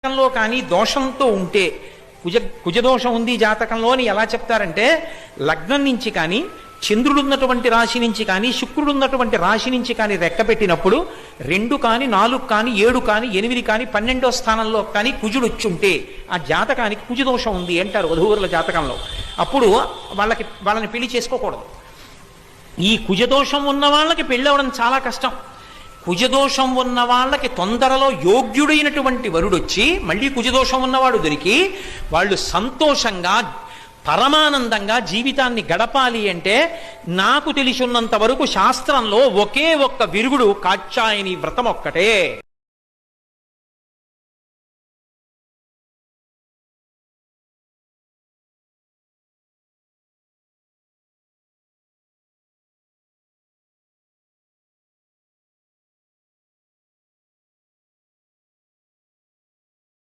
జాతకంలో కానీ దోషంతో ఉంటే కుజదోషం ఉంది జాతకంలో అని ఎలా చెప్తారంటే లగ్నం నుంచి కానీ చంద్రుడు ఉన్నటువంటి రాశి నుంచి కానీ శుక్రుడు ఉన్నటువంటి రాశి నుంచి కానీ రెక్క పెట్టినప్పుడు 2 కానీ 4 కానీ 7 కానీ 8 కానీ 12వ స్థానంలో కానీ కుజుడు వచ్చుంటే ఆ జాతకానికి కుజదోషం ఉంది అంటారు వధూవరుల జాతకంలో. అప్పుడు వాళ్ళని పెళ్లి చేసుకోకూడదు. ఈ కుజదోషం ఉన్న వాళ్ళకి పెళ్ళవడం చాలా కష్టం. కుజదోషం ఉన్న వాళ్ళకి తొందరలో యోగ్యుడైనటువంటి వరుడొచ్చి మళ్ళీ కుజదోషం ఉన్నవాడు దొరికి వాళ్ళు సంతోషంగా పరమానందంగా జీవితాన్ని గడపాలి అంటే నాకు తెలిసి ఉన్నంత వరకు శాస్త్రంలో ఒకే ఒక్క విరుగుడు కాత్యాయని వ్రతం ఒక్కటే.